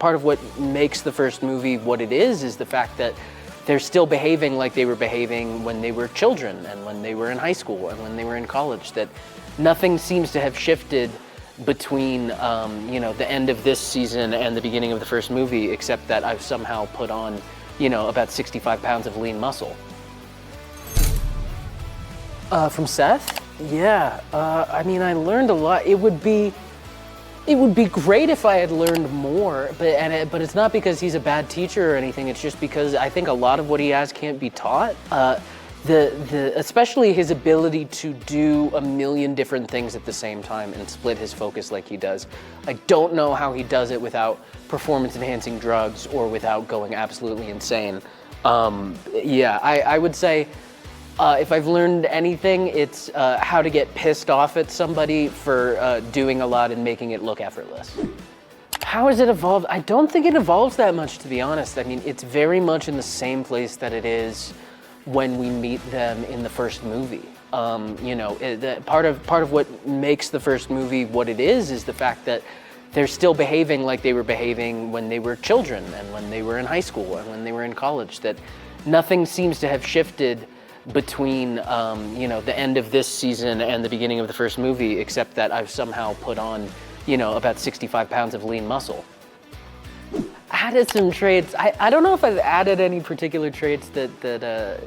part of what makes the first movie what it is the fact that they're still behaving like they were behaving when they were children and when they were in high school and when they were in college. That nothing seems to have shifted between the end of this season and the beginning of the first movie, except that I've somehow put on about 65 pounds of lean muscle. From Seth? Yeah, I learned a lot. It would be great if I had learned more, but it's not because he's a bad teacher or anything. It's just because I think a lot of what he has can't be taught. Especially his ability to do a million different things at the same time and split his focus like he does. I don't know how he does it without performance-enhancing drugs or without going absolutely insane. I would say if I've learned anything, it's how to get pissed off at somebody for doing a lot and making it look effortless. How has it evolved? I don't think it evolves that much, to be honest. I mean, it's very much in the same place that it is when we meet them in the first movie. Part of what makes the first movie what it is the fact that they're still behaving like they were behaving when they were children and when they were in high school and when they were in college. That nothing seems to have shifted between the end of this season and the beginning of the first movie, except that I've somehow put on about 65 pounds of lean muscle. Added some traits. I don't know if I've added any particular traits that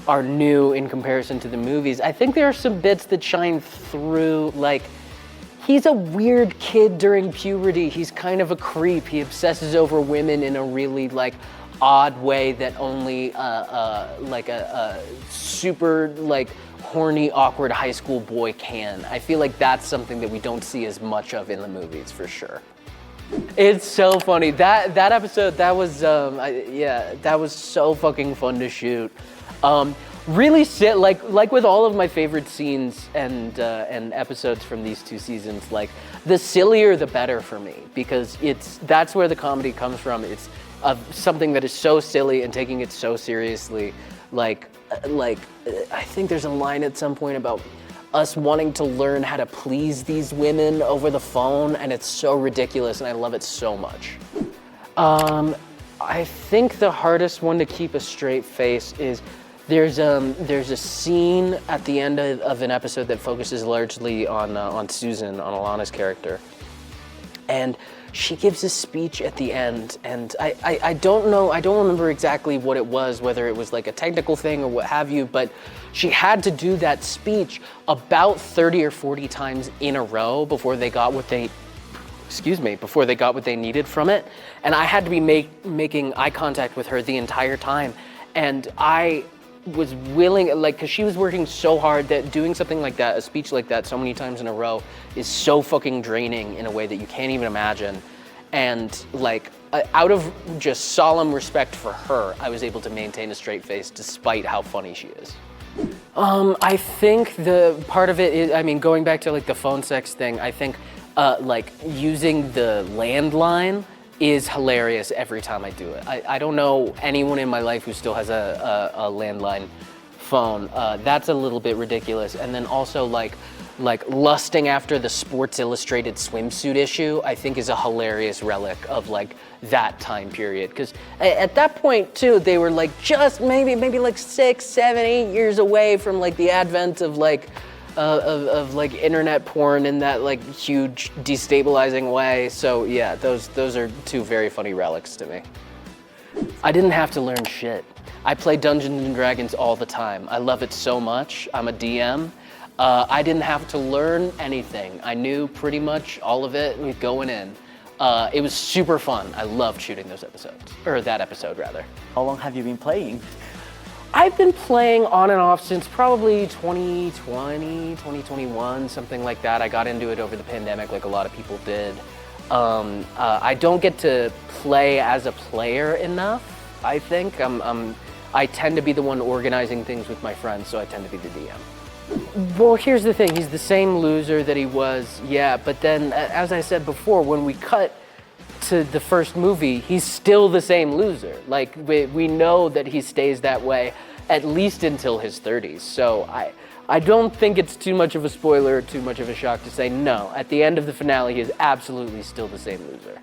are new in comparison to the movies. I think there are some bits that shine through, like he's a weird kid during puberty. He's kind of a creep. He obsesses over women in a really odd way that only a super horny, awkward high school boy can. I feel like that's something that we don't see as much of in the movies, for sure. It's so funny. That episode, that was so fucking fun to shoot. Really like with all of my favorite scenes and episodes from these two seasons, the sillier the better for me, because that's where the comedy comes from. It's something that is so silly and taking it so seriously. I think there's a line at some point about us wanting to learn how to please these women over the phone, and it's so ridiculous, and I love it so much. I think the hardest one to keep a straight face is there's a scene at the end of an episode that focuses largely on Susan, on Alana's character, and she gives a speech at the end, and I don't know, I don't remember exactly what it was, whether it was a technical thing or what have you, but she had to do that speech about 30 or 40 times in a row before they got what they needed from it. And I had to be making eye contact with her the entire time. And I was willing, because she was working so hard that doing something like that, a speech like that so many times in a row, is so fucking draining in a way that you can't even imagine. And out of just solemn respect for her, I was able to maintain a straight face despite how funny she is. I think the part of it is, going back to the phone sex thing, I think using the landline is hilarious every time I do it. I don't know anyone in my life who still has a landline phone. That's a little bit ridiculous. And then also lusting after the Sports Illustrated swimsuit issue, I think is a hilarious relic of that time period. Because at that point too, they were just maybe 6, 7, 8 years away from the advent of internet porn in that huge destabilizing way. So yeah, those are two very funny relics to me. I didn't have to learn shit. I play Dungeons and Dragons all the time. I love it so much. I'm a DM. I didn't have to learn anything. I knew pretty much all of it going in. It was super fun. I loved shooting those episodes, or that episode rather. How long have you been playing? I've been playing on and off since probably 2020, 2021, something like that. I got into it over the pandemic like a lot of people did. I don't get to play as a player enough, I think. I tend to be the one organizing things with my friends, so I tend to be the DM. Well, here's the thing. He's the same loser that he was, yeah, but then, as I said before, when we cut to the first movie, he's still the same loser. We know that he stays that way at least until his 30s. So I don't think it's too much of a spoiler or too much of a shock to say no. At the end of the finale, he is absolutely still the same loser.